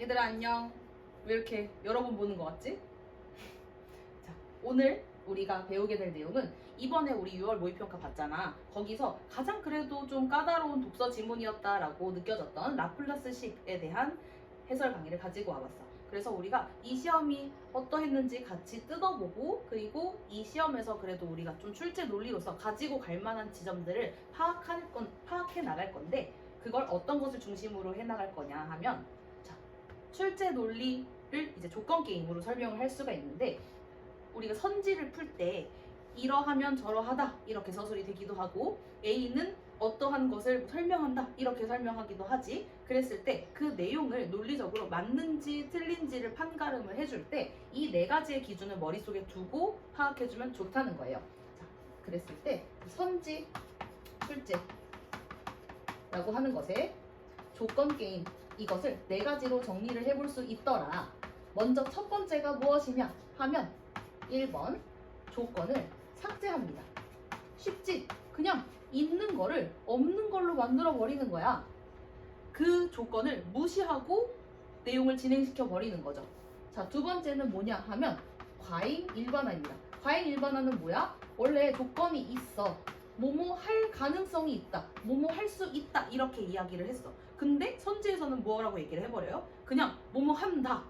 얘들아 안녕. 왜 이렇게 여러 번 보는 것 같지? 자, 오늘 우리가 배우게 될 내용은 이번에 우리 6월 모의평가 봤잖아. 거기서 가장 그래도 좀 까다로운 독서 지문이었다라고 느껴졌던 라플라스식에 대한 해설 강의를 가지고 와봤어. 그래서 우리가 이 시험이 어떠했는지 같이 뜯어보고, 그리고 이 시험에서 그래도 우리가 좀 출제 논리로서 가지고 갈 만한 지점들을 파악해 나갈 건데, 그걸 어떤 것을 중심으로 해 나갈 거냐 하면, 자, 출제 논리를 이제 조건 게임으로 설명을 할 수가 있는데, 우리가 선지를 풀 때 이러하면 저러하다 이렇게 서술이 되기도 하고, A는 어떠한 것을 설명한다 이렇게 설명하기도 하지. 그랬을 때 그 내용을 논리적으로 맞는지 틀린지를 판가름을 해줄 때 이 네 가지의 기준을 머릿속에 두고 파악해주면 좋다는 거예요. 자, 그랬을 때 선지, 출제라고 하는 것에 조건 게임, 이것을 네 가지로 정리를 해볼 수 있더라. 먼저 첫 번째가 무엇이냐 하면 1번 조건을 삭제합니다. 쉽지? 그냥 있는 거를 없는 걸로 만들어 버리는 거야. 그 조건을 무시하고 내용을 진행시켜 버리는 거죠. 자, 두 번째는 뭐냐 하면 과잉 일반화입니다. 과잉 일반화는 뭐야? 원래 조건이 있어. 뭐뭐 할 가능성이 있다. 뭐뭐 할 수 있다. 이렇게 이야기를 했어. 근데 선지에서는 뭐라고 얘기를 해버려요? 그냥 뭐뭐 한다.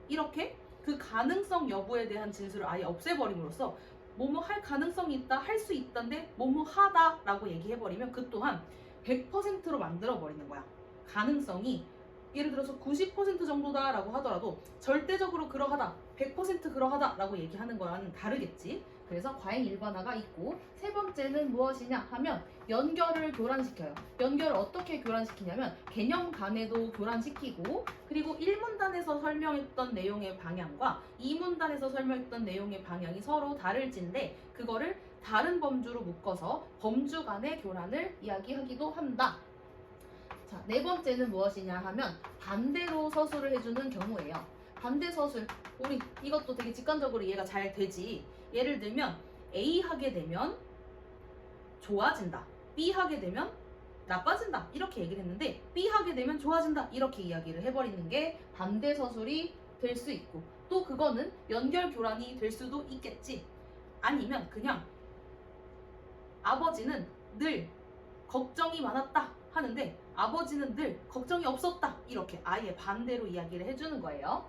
이렇게 그 가능성 여부에 대한 진술을 아예 없애버림으로써 뭐뭐 할 가능성이 있다, 할 수 있다인데 뭐뭐 하다 라고 얘기해버리면 그 또한 100%로 만들어버리는 거야. 가능성이 예를 들어서 90% 정도다 라고 하더라도 절대적으로 그러하다, 100% 그러하다 라고 얘기하는 거랑은 다르겠지. 그래서 과잉 일반화가 있고, 세 번째는 무엇이냐 하면 연결을 교란시켜요. 연결을 어떻게 교란시키냐면 개념 간에도 교란시키고, 그리고 1문단에서 설명했던 내용의 방향과 2문단에서 설명했던 내용의 방향이 서로 다를진데 그거를 다른 범주로 묶어서 범주 간의 교란을 이야기하기도 한다. 자, 네 번째는 무엇이냐 하면 반대로 서술을 해주는 경우예요. 반대 서술, 우리 이것도 되게 직관적으로 이해가 잘 되지. 예를 들면 A 하게 되면 좋아진다, B 하게 되면 나빠진다 이렇게 얘기를 했는데 B 하게 되면 좋아진다 이렇게 이야기를 해버리는 게 반대 서술이 될 수 있고, 또 그거는 연결 교란이 될 수도 있겠지. 아니면 그냥 아버지는 늘 걱정이 많았다 하는데 아버지는 늘 걱정이 없었다 이렇게 아예 반대로 이야기를 해주는 거예요.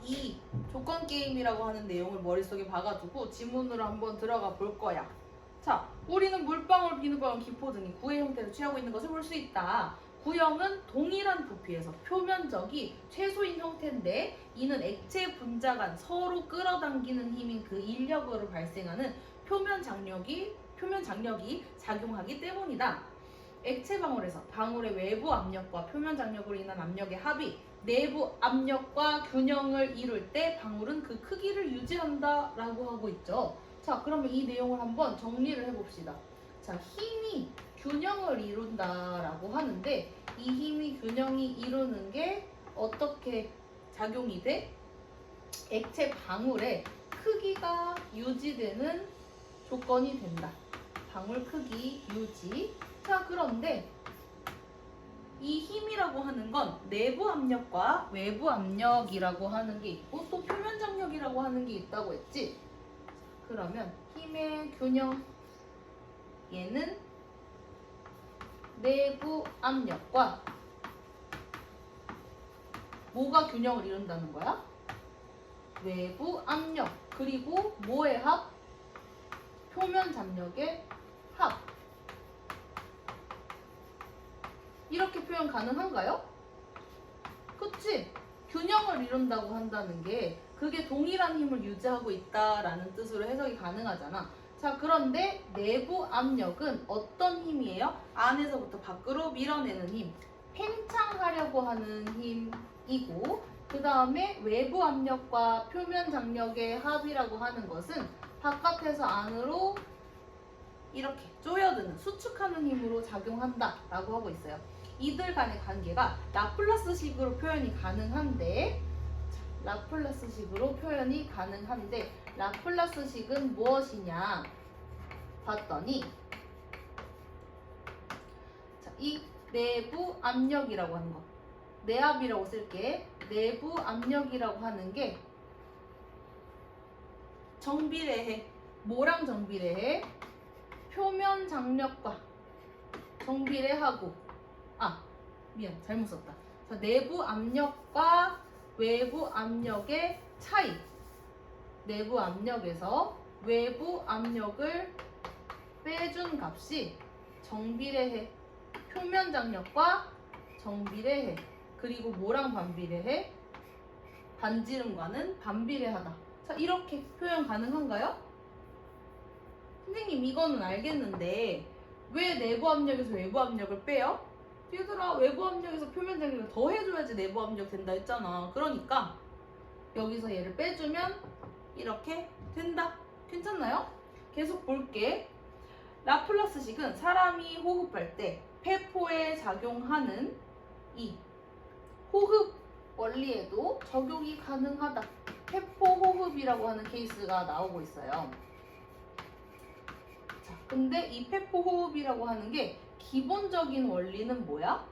이 조건 게임이라고 하는 내용을 머릿속에 박아두고 지문으로 한번 들어가 볼 거야. 자, 우리는 물방울, 비누방울, 기포 등이 구의 형태를 취하고 있는 것을 볼 수 있다. 구형은 동일한 부피에서 표면적이 최소인 형태인데, 이는 액체 분자 간 서로 끌어당기는 힘인 그 인력으로 발생하는 표면 장력이 작용하기 때문이다. 액체 방울에서 방울의 외부 압력과 표면 장력으로 인한 압력의 합이 내부 압력과 균형을 이룰 때 방울은 그 크기를 유지한다 라고 하고 있죠. 자, 그러면 이 내용을 한번 정리를 해봅시다. 자, 힘이 균형을 이룬다 라고 하는데 이 힘이 균형이 이루는 게 어떻게 작용이 돼? 액체 방울의 크기가 유지되는 조건이 된다. 방울 크기 유지. 자, 그런데 이 힘이라고 하는 건 내부 압력과 외부 압력이라고 하는 게 있고 또 표면 장력이라고 하는 게 있다고 했지. 그러면 힘의 균형, 얘는 내부 압력과 뭐가 균형을 이룬다는 거야? 외부 압력, 그리고 뭐의 합? 표면 장력의 합. 이렇게 표현 가능한가요? 그치? 균형을 이룬다고 한다는 게 그게 동일한 힘을 유지하고 있다라는 뜻으로 해석이 가능하잖아. 자, 그런데 내부 압력은 어떤 힘이에요? 안에서부터 밖으로 밀어내는 힘, 팽창하려고 하는 힘이고, 그 다음에 외부 압력과 표면 장력의 합이라고 하는 것은 바깥에서 안으로 이렇게 쪼여드는, 수축하는 힘으로 작용한다 라고 하고 있어요. 이들 간의 관계가 라플라스식으로 표현이 가능한데, 라플라스식은 무엇이냐 봤더니, 자, 이 내부 압력이라고 하는 거. 내압이라고 쓸게. 내부 압력이라고 하는 게 정비례해. 뭐랑 정비례해? 표면 장력과 정비례하고. 미안, 잘못 썼다. 자, 내부 압력과 외부 압력의 차이. 내부 압력에서 외부 압력을 빼준 값이 정비례해. 표면 장력과 정비례해. 그리고 뭐랑 반비례해? 반지름과는 반비례하다. 자, 이렇게 표현 가능한가요? 선생님, 이거는 알겠는데 왜 내부 압력에서 외부 압력을 빼요? 얘들아, 외부 압력에서 표면 장력을 더 해줘야지 내부 압력 된다 했잖아. 그러니까 여기서 얘를 빼주면 이렇게 된다. 괜찮나요? 계속 볼게. 라플라스식은 사람이 호흡할 때 폐포에 작용하는 이 호흡 원리에도 적용이 가능하다. 폐포 호흡이라고 하는 케이스가 나오고 있어요. 자, 근데 이 폐포 호흡이라고 하는 게 기본적인 원리는 뭐야?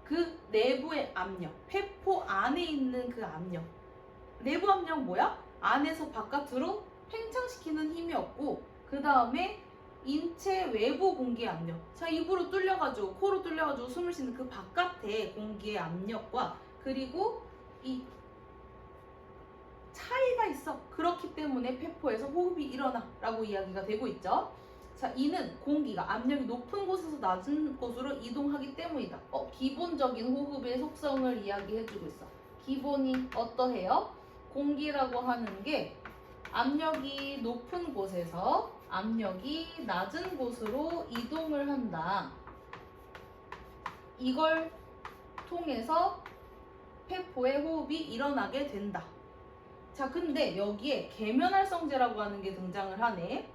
그 내부의 압력, 폐포 안에 있는 그 압력. 내부 압력 뭐야? 안에서 바깥으로 팽창시키는 힘이 없고, 그 다음에 인체 외부 공기 압력. 자, 입으로 뚫려가지고, 코로 뚫려가지고 숨을 쉬는 그 바깥의 공기의 압력과, 그리고 이 차이가 있어. 그렇기 때문에 폐포에서 호흡이 일어나 라고 이야기가 되고 있죠. 자, 이는 공기가 압력이 높은 곳에서 낮은 곳으로 이동하기 때문이다. 기본적인 호흡의 속성을 이야기해주고 있어. 기본이 어떠해요? 공기라고 하는 게 압력이 높은 곳에서 압력이 낮은 곳으로 이동을 한다. 이걸 통해서 폐포의 호흡이 일어나게 된다. 자, 근데 여기에 계면활성제라고 하는 게 등장을 하네.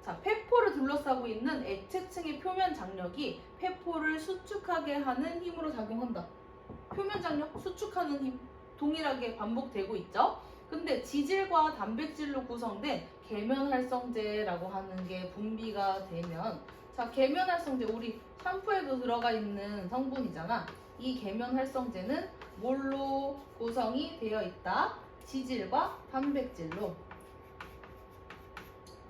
자, 폐포를 둘러싸고 있는 액체층의 표면 장력이 폐포를 수축하게 하는 힘으로 작용한다. 표면 장력, 수축하는 힘 동일하게 반복되고 있죠. 근데 지질과 단백질로 구성된 계면활성제라고 하는 게 분비가 되면, 자, 계면활성제 우리 샴푸에도 들어가 있는 성분이잖아. 이 계면활성제는 뭘로 구성이 되어 있다? 지질과 단백질로.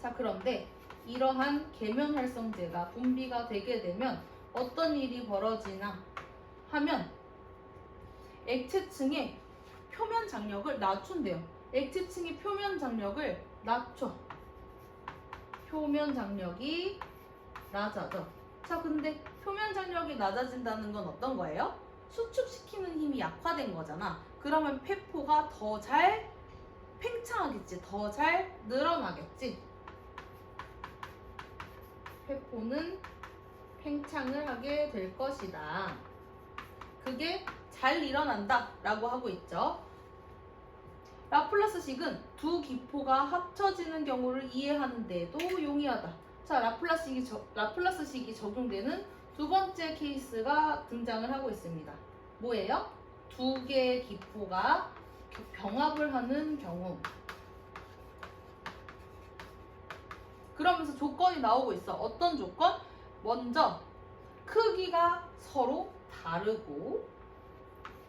자, 그런데 이러한 계면활성제가 분비가 되게 되면 어떤 일이 벌어지나 하면 액체층의 표면 장력을 낮춘대요. 액체층의 표면 장력을 낮춰. 표면 장력이 낮아져. 자, 근데 표면 장력이 낮아진다는 건 어떤 거예요? 수축시키는 힘이 약화된 거잖아. 그러면 폐포가 더 잘 팽창하겠지. 더 잘 늘어나겠지. 폐포는 팽창을 하게 될 것이다. 그게 잘 일어난다 라고 하고 있죠. 라플라스식은 두 기포가 합쳐지는 경우를 이해하는 데도 용이하다. 자, 라플라스식이 적용되는 두 번째 케이스가 등장을 하고 있습니다. 뭐예요? 두 개의 기포가 병합을 하는 경우. 그러면서 조건이 나오고 있어. 어떤 조건? 먼저 크기가 서로 다르고,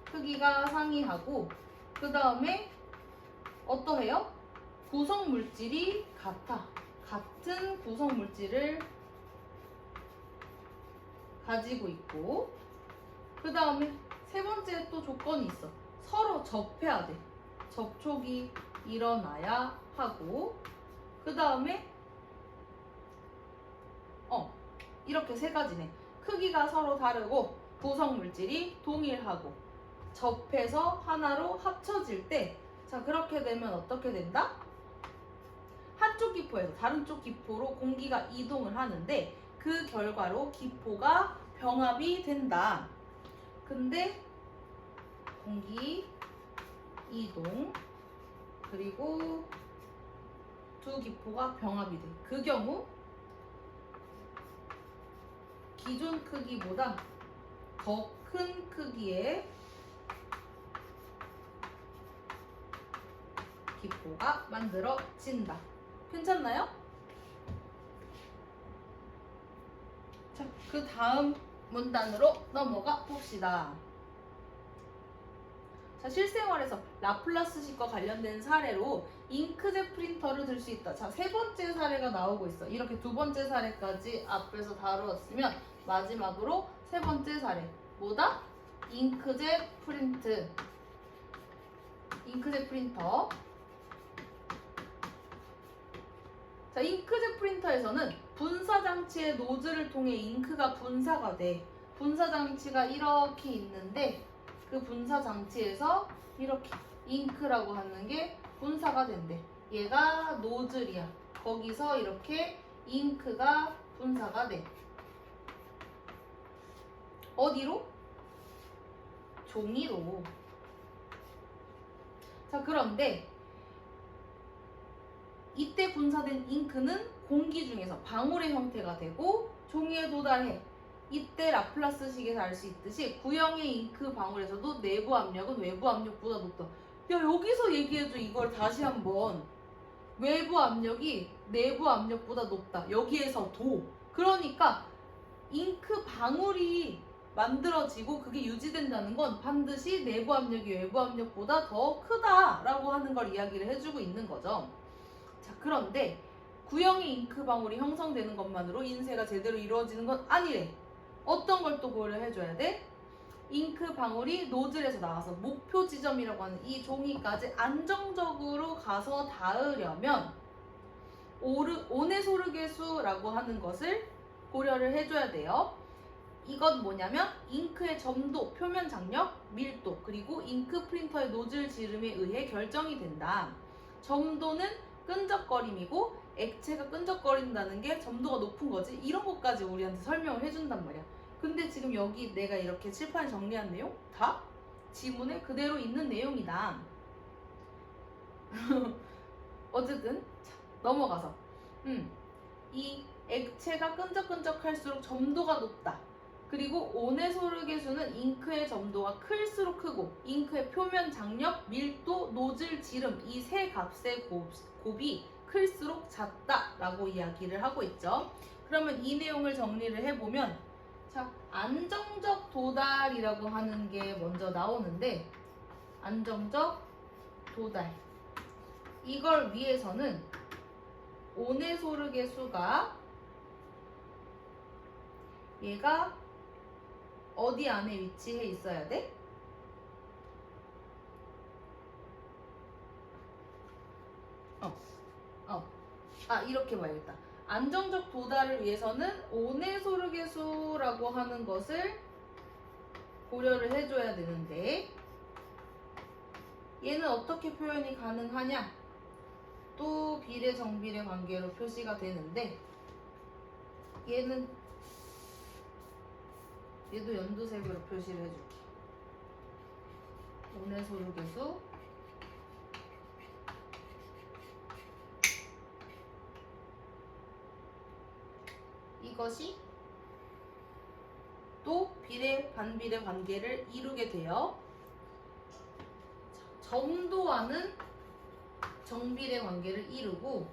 크기가 상이하고, 그 다음에 어떠해요? 구성 물질이 같아. 같은 구성 물질을 가지고 있고, 그 다음에 세 번째 또 조건이 있어. 서로 접해야 돼. 접촉이 일어나야 하고, 그 다음에 이렇게 세 가지네. 크기가 서로 다르고, 구성 물질이 동일하고, 접해서 하나로 합쳐질 때, 자, 그렇게 되면 어떻게 된다? 한쪽 기포에서 다른 쪽 기포로 공기가 이동을 하는데 그 결과로 기포가 병합이 된다. 근데 공기 이동 그리고 두 기포가 병합이 돼. 그 경우 기존 크기보다 더 큰 크기의 기포가 만들어진다. 괜찮나요? 자, 그 다음 문단으로 넘어가 봅시다. 자, 실생활에서 라플라스식과 관련된 사례로 잉크젯 프린터를 들 수 있다. 자, 세 번째 사례가 나오고 있어. 이렇게 두 번째 사례까지 앞에서 다루었으면 마지막으로 세 번째 사례. 뭐다? 잉크젯 프린트. 잉크젯 프린터. 자, 잉크젯 프린터에서는 분사 장치의 노즐을 통해 잉크가 분사가 돼. 분사 장치가 이렇게 있는데 그 분사 장치에서 이렇게 잉크라고 하는 게 분사가 된대. 얘가 노즐이야. 거기서 이렇게 잉크가 분사가 돼. 어디로? 종이로. 자, 그런데 이때 분사된 잉크는 공기 중에서 방울의 형태가 되고 종이에 도달해. 이때 라플라스식에서 알 수 있듯이 구형의 잉크 방울에서도 내부 압력은 외부 압력보다 높다. 야, 여기서 얘기해줘. 이걸 다시 한번. 외부 압력이 내부 압력보다 높다. 여기에서도. 그러니까 잉크 방울이 만들어지고 그게 유지된다는 건 반드시 내부 압력이 외부 압력보다 더 크다라고 하는 걸 이야기를 해주고 있는 거죠. 자, 그런데 구형의 잉크 방울이 형성되는 것만으로 인쇄가 제대로 이루어지는 건 아니래. 어떤 걸 또 고려해줘야 돼? 잉크 방울이 노즐에서 나와서 목표 지점이라고 하는 이 종이까지 안정적으로 가서 닿으려면 오네소르게수라고 하는 것을 고려를 해줘야 돼요. 이건 뭐냐면 잉크의 점도, 표면 장력, 밀도, 그리고 잉크 프린터의 노즐 지름에 의해 결정이 된다. 점도는 끈적거림이고 액체가 끈적거린다는 게 점도가 높은 거지. 이런 것까지 우리한테 설명을 해준단 말이야. 근데 지금 여기 내가 이렇게 칠판에 정리한 내용 다 지문에 그대로 있는 내용이다. 어쨌든 자, 넘어가서 이 액체가 끈적끈적할수록 점도가 높다. 그리고 오네소르게수는 잉크의 점도가 클수록 크고 잉크의 표면 장력, 밀도, 노즐 지름 이 세 값의 곱이 클수록 작다라고 이야기를 하고 있죠. 그러면 이 내용을 정리를 해보면 자, 안정적 도달이라고 하는 게 먼저 나오는데 안정적 도달 이걸 위해서는 오네소르게수가 얘가 어디 안에 위치해 있어야 돼? 이렇게 봐야겠다. 안정적 도달을 위해서는 오네소르게수라고 하는 것을 고려를 해줘야 되는데 얘는 어떻게 표현이 가능하냐? 또 비례 정비례 관계로 표시가 되는데 얘도 연두색으로 표시를 해줄게. 오네소르게수 이것이 또 비례 반비례 관계를 이루게 돼요. 점도와는 정비례 관계를 이루고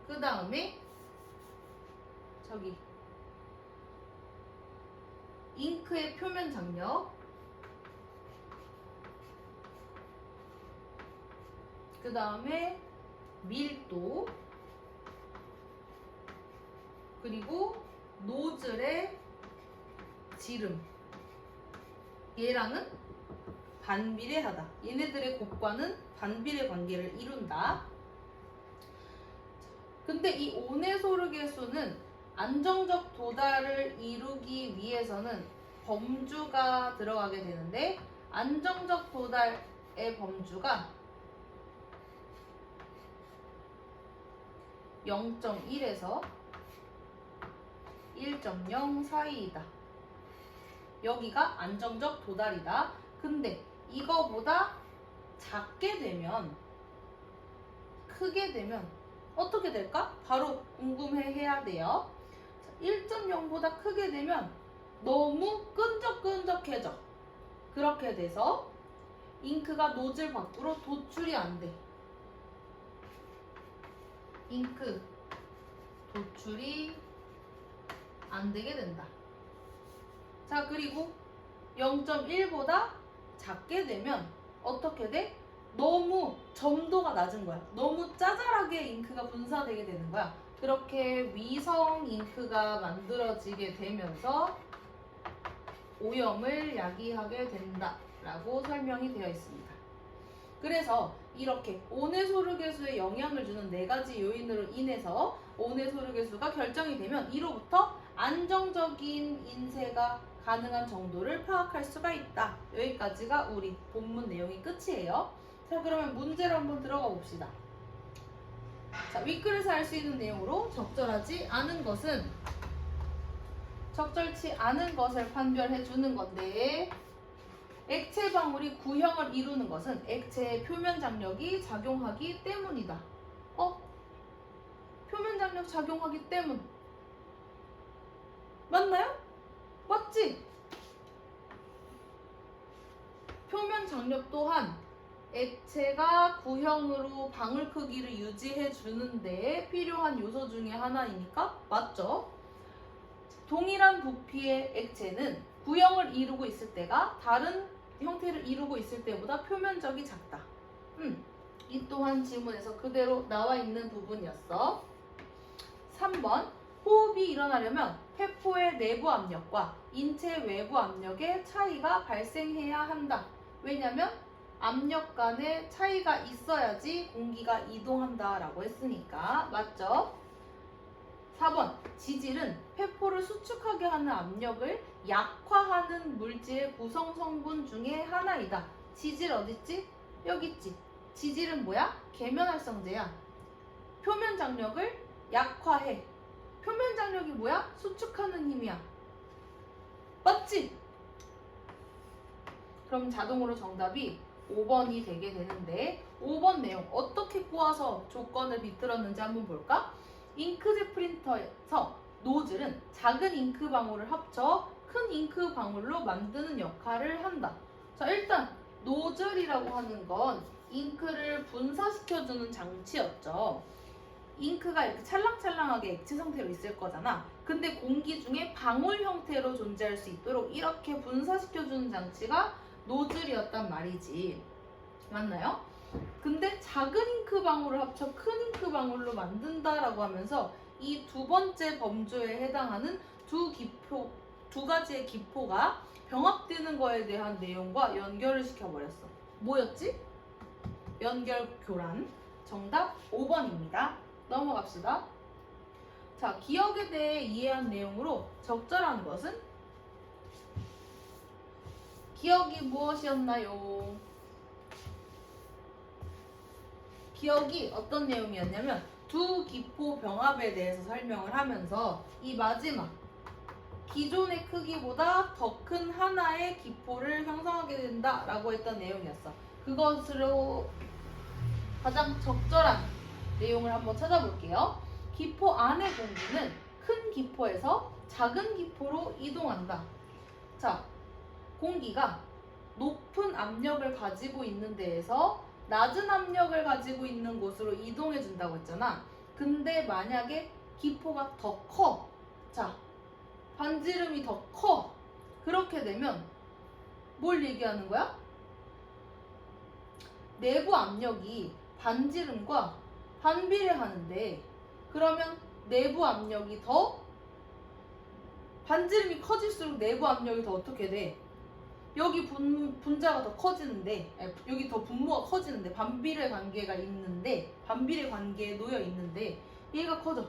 그 다음에 저기 잉크의 표면 장력 그 다음에 밀도 그리고 노즐의 지름 얘랑은 반비례하다. 얘네들의 곱과는 반비례 관계를 이룬다. 근데 이 오네소르게수는 안정적 도달을 이루기 위해서는 범주가 들어가게 되는데 안정적 도달의 범주가 0.1에서 1.0 사이이다. 여기가 안정적 도달이다. 근데 이거보다 작게 되면 크게 되면 어떻게 될까? 바로 궁금해해야 돼요. 1.0보다 크게 되면 너무 끈적끈적해져. 그렇게 돼서 잉크가 노즐 밖으로 도출이 안 돼. 잉크 도출이 안 되게 된다. 자, 그리고 0.1보다 작게 되면 어떻게 돼? 너무 점도가 낮은 거야. 너무 짜잘하게 잉크가 분사되게 되는 거야. 그렇게 위성 잉크가 만들어지게 되면서 오염을 야기하게 된다라고 설명이 되어 있습니다. 그래서 이렇게 온해소르계수에 영향을 주는 4가지 요인으로 인해서 온해소르계수가 결정이 되면 이로부터 안정적인 인쇄가 가능한 정도를 파악할 수가 있다. 여기까지가 우리 본문 내용이 끝이에요. 자, 그러면 문제로 한번 들어가 봅시다. 자, 윗글에서 알 수 있는 내용으로 적절하지 않은 것은 적절치 않은 것을 판별해 주는 건데, 액체 방울이 구형을 이루는 것은 액체의 표면 장력이 작용하기 때문이다. 표면 장력 작용하기 때문. 맞나요? 맞지? 표면 장력 또한 액체가 구형으로 방울 크기를 유지해 주는데 필요한 요소 중에 하나이니까 맞죠? 동일한 부피의 액체는 구형을 이루고 있을 때가 다른 형태를 이루고 있을 때보다 표면적이 작다. 이 또한 지문에서 그대로 나와 있는 부분이었어. 3번, 호흡이 일어나려면 폐포의 내부 압력과 인체 외부 압력의 차이가 발생해야 한다. 왜냐면 압력 간의 차이가 있어야지 공기가 이동한다 라고 했으니까. 맞죠? 4번, 지질은 폐포를 수축하게 하는 압력을 약화하는 물질의 구성 성분 중에 하나이다. 지질 어딨지? 여기 있지. 지질은 뭐야? 계면활성제야. 표면 장력을 약화해. 표면 장력이 뭐야? 수축하는 힘이야. 맞지? 그럼 자동으로 정답이 5번이 되게 되는데, 5번 내용 어떻게 꼬아서 조건을 비틀었는지 한번 볼까? 잉크젯 프린터에서 노즐은 작은 잉크 방울을 합쳐 큰 잉크 방울로 만드는 역할을 한다. 자, 일단 노즐이라고 하는 건 잉크를 분사시켜주는 장치였죠. 잉크가 이렇게 찰랑찰랑하게 액체 상태로 있을 거잖아. 근데 공기 중에 방울 형태로 존재할 수 있도록 이렇게 분사시켜주는 장치가 노즐이었단 말이지. 맞나요? 근데 작은 잉크 방울을 합쳐 큰 잉크 방울로 만든다라고 하면서 이 두 번째 범주에 해당하는 두 가지의 기포가 병합되는 거에 대한 내용과 연결을 시켜버렸어. 뭐였지? 연결 교란. 정답 5번입니다. 넘어갑시다. 자, 기억에 대해 이해한 내용으로 적절한 것은? 기억이 무엇이었나요? 기억이 어떤 내용이었냐면 두 기포 병합에 대해서 설명을 하면서 이 마지막 기존의 크기보다 더 큰 하나의 기포를 형성하게 된다라고 했던 내용이었어. 그것으로 가장 적절한 내용을 한번 찾아볼게요. 기포 안의 공기는 큰 기포에서 작은 기포로 이동한다. 자, 공기가 높은 압력을 가지고 있는 데에서 낮은 압력을 가지고 있는 곳으로 이동해 준다고 했잖아. 근데 만약에 기포가 더 커. 자, 반지름이 더 커. 그렇게 되면 뭘 얘기하는 거야? 내부 압력이 반지름과 반비례하는데, 그러면 내부 압력이 더, 반지름이 커질수록 내부 압력이 더 어떻게 돼? 여기 분자가 더 커지는데, 여기 더 분모가 커지는데, 반비례 관계가 있는데, 반비례 관계에 놓여 있는데 얘가 커져.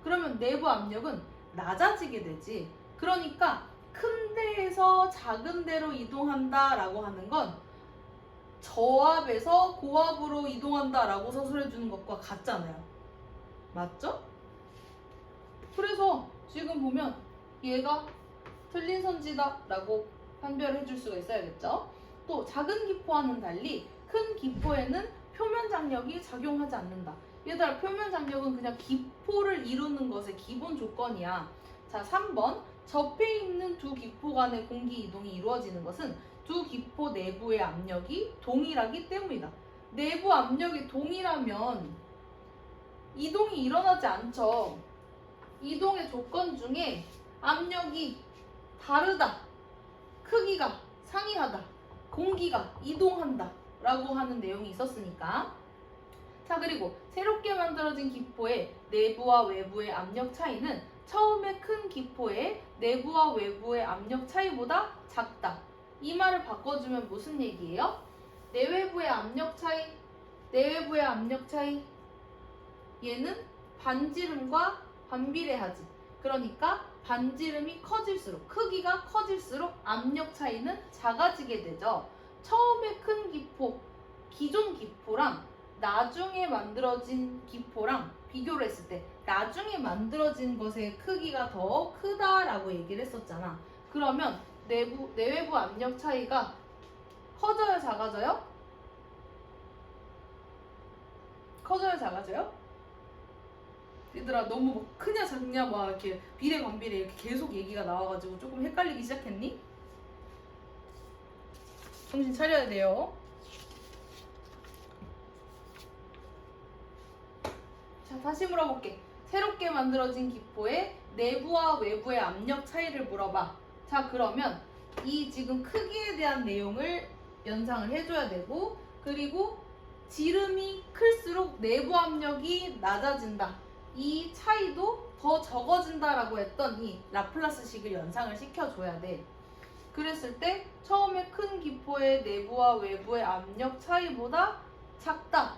그러면 내부 압력은 낮아지게 되지. 그러니까 큰 데에서 작은 데로 이동한다라고 하는 건 저압에서 고압으로 이동한다라고 서술해 주는 것과 같잖아요. 맞죠? 그래서 지금 보면 얘가 틀린 선지다라고 판별해 줄 수가 있어야겠죠. 또 작은 기포와는 달리 큰 기포에는 표면 장력이 작용하지 않는다. 얘들아, 표면 장력은 그냥 기포를 이루는 것의 기본 조건이야. 자, 3번. 접해 있는 두 기포 간의 공기 이동이 이루어지는 것은 두 기포 내부의 압력이 동일하기 때문이다. 내부 압력이 동일하면 이동이 일어나지 않죠. 이동의 조건 중에 압력이 다르다, 크기가 상이하다, 공기가 이동한다 라고 하는 내용이 있었으니까. 자, 그리고 새롭게 만들어진 기포의 내부와 외부의 압력 차이는 처음에 큰 기포의 내부와 외부의 압력 차이보다 작다. 이 말을 바꿔주면 무슨 얘기예요? 내외부의 압력 차이, 내외부의 압력 차이, 얘는 반지름과 반비례하지. 그러니까 반지름이 커질수록, 크기가 커질수록 압력 차이는 작아지게 되죠. 처음에 큰 기포, 기존 기포랑 나중에 만들어진 기포랑 비교를 했을 때 나중에 만들어진 것의 크기가 더 크다라고 얘기를 했었잖아. 그러면 내외부 압력 차이가 커져요, 작아져요? 커져요, 작아져요? 얘들아, 너무 막 크냐 작냐 막 이렇게 비례 반비례 이렇게 계속 얘기가 나와가지고 조금 헷갈리기 시작했니? 정신 차려야 돼요. 자, 다시 물어볼게. 새롭게 만들어진 기포의 내부와 외부의 압력 차이를 물어봐. 자, 그러면 이 지금 크기에 대한 내용을 연상을 해줘야 되고, 그리고 지름이 클수록 내부 압력이 낮아진다. 이 차이도 더 적어진다라고 했던 이 라플라스식을 연상을 시켜줘야 돼. 그랬을 때 처음에 큰 기포의 내부와 외부의 압력 차이보다 작다.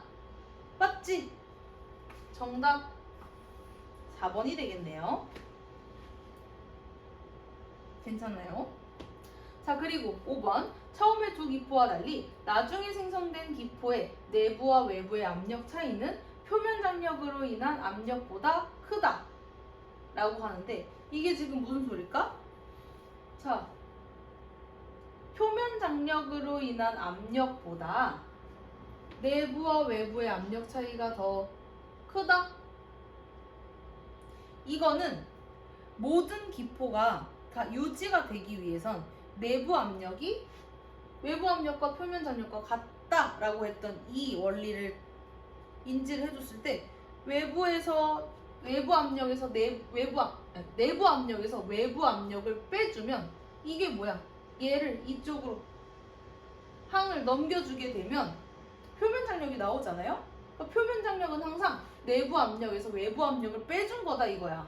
맞지? 정답 4번이 되겠네요. 괜찮나요? 자, 그리고 5번. 처음에 두 기포와 달리 나중에 생성된 기포의 내부와 외부의 압력 차이는 표면 장력으로 인한 압력보다 크다 라고 하는데, 이게 지금 무슨 소릴까? 자, 표면 장력으로 인한 압력보다 내부와 외부의 압력 차이가 더 크다? 이거는 모든 기포가 다 유지가 되기 위해선 내부 압력이 외부 압력과 표면 장력과 같다라고 했던 이 원리를 인지를 해줬을 때 내부 압력에서 내부 압력에서 외부 압력을 빼주면 이게 뭐야? 얘를 이쪽으로 항을 넘겨주게 되면 표면 장력이 나오잖아요? 그러니까 표면 장력은 항상 내부 압력에서 외부 압력을 빼준 거다 이거야.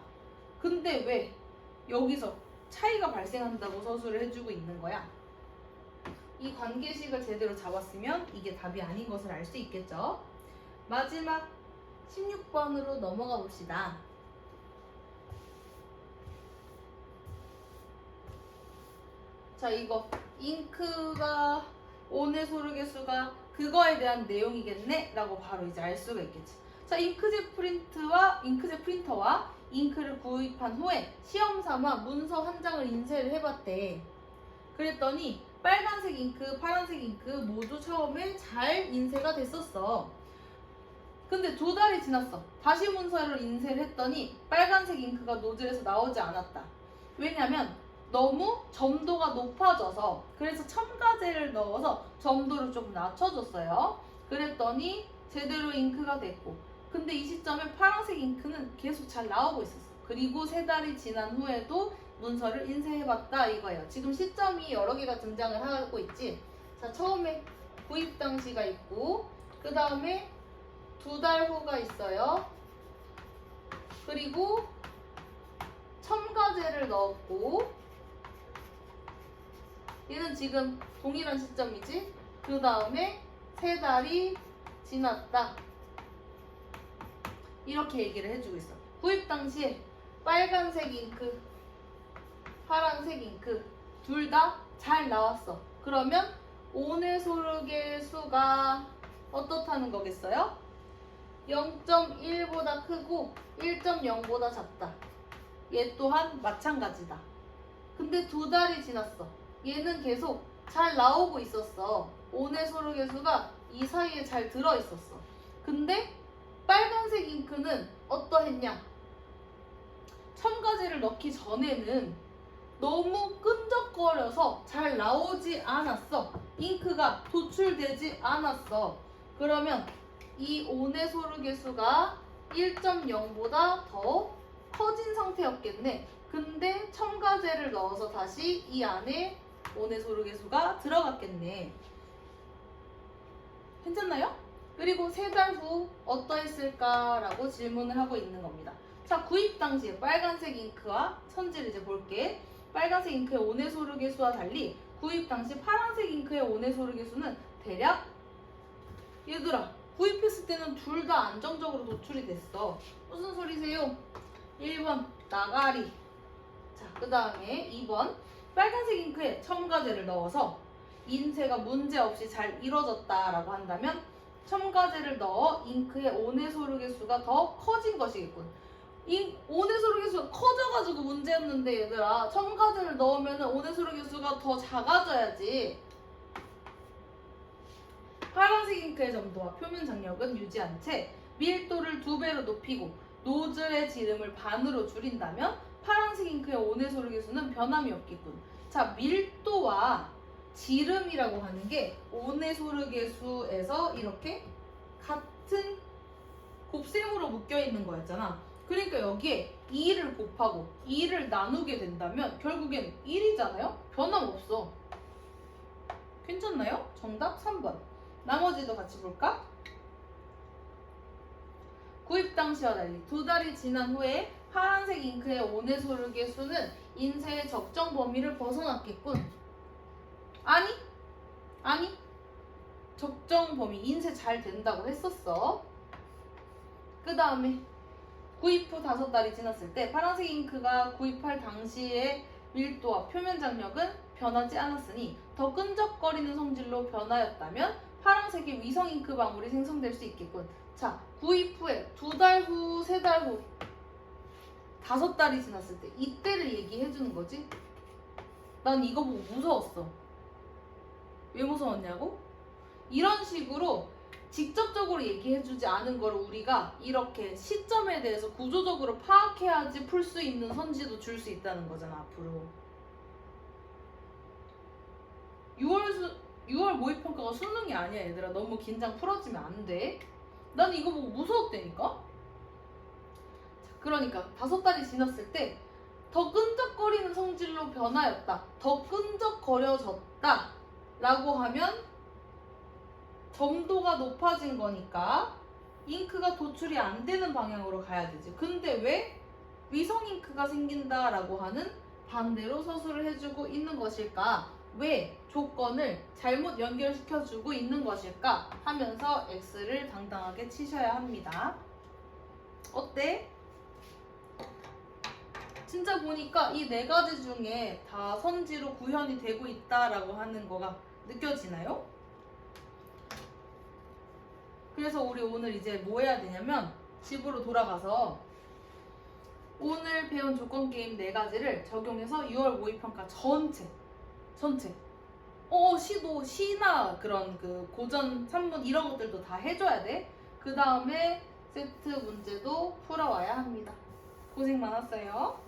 근데 왜 여기서 차이가 발생한다고 서술을 해주고 있는 거야? 이 관계식을 제대로 잡았으면 이게 답이 아닌 것을 알 수 있겠죠? 마지막 16번으로 넘어가 봅시다. 자, 이거 잉크가 온의소르개수가 그거에 대한 내용이겠네? 라고 바로 이제 알 수가 있겠지. 자, 잉크젯 프린터와 잉크를 구입한 후에 시험 삼아 문서 한 장을 인쇄를 해봤대. 그랬더니 빨간색 잉크, 파란색 잉크 모두 처음에 잘 인쇄가 됐었어. 근데 2달이 지났어. 다시 문서를 인쇄를 했더니 빨간색 잉크가 노즐에서 나오지 않았다. 왜냐면 너무 점도가 높아져서, 그래서 첨가제를 넣어서 점도를 조금 낮춰줬어요. 그랬더니 제대로 잉크가 됐고, 근데 이 시점에 파란색 잉크는 계속 잘 나오고 있었어. 그리고 3달이 지난 후에도 문서를 인쇄해봤다 이거예요. 지금 시점이 여러 개가 등장을 하고 있지. 자, 처음에 구입 당시가 있고, 그 다음에 2달 후가 있어요. 그리고 첨가제를 넣었고, 얘는 지금 동일한 시점이지. 그 다음에 3달이 지났다. 이렇게 얘기를 해주고 있어. 구입 당시에 빨간색 잉크, 파란색 잉크 둘 다 잘 나왔어. 그러면 온의소르게 수가 어떻다는 거겠어요? 0.1보다 크고 1.0보다 작다. 얘 또한 마찬가지다. 근데 2달이 지났어. 얘는 계속 잘 나오고 있었어. 온의소르게 수가 이 사이에 잘 들어있었어. 근데 빨간색 잉크는 어떠했냐? 첨가제를 넣기 전에는 너무 끈적거려서 잘 나오지 않았어. 잉크가 도출되지 않았어. 그러면 이 온의소르게 수가 1.0보다 더 커진 상태였겠네. 근데 첨가제를 넣어서 다시 이 안에 온해소르계수가 들어갔겠네. 괜찮나요? 그리고 3달 후 어떠했을까라고 질문을 하고 있는 겁니다. 자, 구입 당시에 빨간색 잉크와 선지를 이제 볼게. 빨간색 잉크의 온해소르계수와 달리 구입 당시 파란색 잉크의 온해소르계수는 대략 얘들아 구입했을 때는 둘 다 안정적으로 도출이 됐어. 무슨 소리세요? 1번 나가리. 자, 그 다음에 2번 빨간색 잉크에 첨가제를 넣어서 인쇄가 문제없이 잘 이루어졌다라고 한다면 첨가제를 넣어 잉크의 온해소르계수가 더 커진 것이겠군. 이 온해소르계수가 커져가지고 문제였는데 얘들아 첨가제를 넣으면 온해소르계수가 더 작아져야지. 파란색 잉크의 점도와 표면 장력은 유지한 채 밀도를 2배로 높이고 노즐의 지름을 반으로 줄인다면 파란색 잉크의 온해소르계수는 변함이 없겠군. 자, 밀도와 지름이라고 하는 게 온해소르계수에서 이렇게 같은 곱셈으로 묶여있는 거였잖아. 그러니까 여기에 2를 곱하고 2를 나누게 된다면 결국엔 1이잖아요? 변함없어. 괜찮나요? 정답 3번. 나머지도 같이 볼까? 구입 당시와 달리 2달이 지난 후에 파란색 잉크의 온해소르계수는 인쇄의 적정 범위를 벗어났겠군. 아니 적정 범위 인쇄 잘 된다고 했었어. 그 다음에 구입 후 5달이 지났을 때 파란색 잉크가 구입할 당시의 밀도와 표면 장력은 변하지 않았으니 더 끈적거리는 성질로 변하였다면 파란색의 위성 잉크 방울이 생성될 수 있겠군. 자, 구입 후에 2달 후, 3달 후, 5달이 지났을 때 이때를 얘기해 주는 거지. 난 이거 보고 무서웠어. 왜 무서웠냐고? 이런 식으로 직접적으로 얘기해 주지 않은 거를 우리가 이렇게 시점에 대해서 구조적으로 파악해야지 풀 수 있는 선지도 줄 수 있다는 거잖아, 앞으로. 6월 모의평가가 수능이 아니야, 얘들아. 너무 긴장 풀어지면 안 돼. 난 이거 보고 무서웠다니까? 자, 그러니까 5달이 지났을 때 더 끈적거리는 성질로 변하였다. 더 끈적거려졌다. 라고 하면 점도가 높아진 거니까 잉크가 도출이 안 되는 방향으로 가야 되지. 근데 왜 위성 잉크가 생긴다라고 하는 반대로 서술을 해주고 있는 것일까? 왜 조건을 잘못 연결시켜주고 있는 것일까? 하면서 X를 당당하게 치셔야 합니다. 어때? 진짜 보니까 이 4가지 중에 다 선지로 구현이 되고 있다라고 하는 거가 느껴지나요? 그래서 우리 오늘 이제 뭐 해야 되냐면 집으로 돌아가서 오늘 배운 조건 게임 4가지를 적용해서 6월 모의평가 전체 시나 그런 그 고전 산문 이런 것들도 다 해줘야 돼. 그 다음에 세트 문제도 풀어와야 합니다. 고생 많았어요.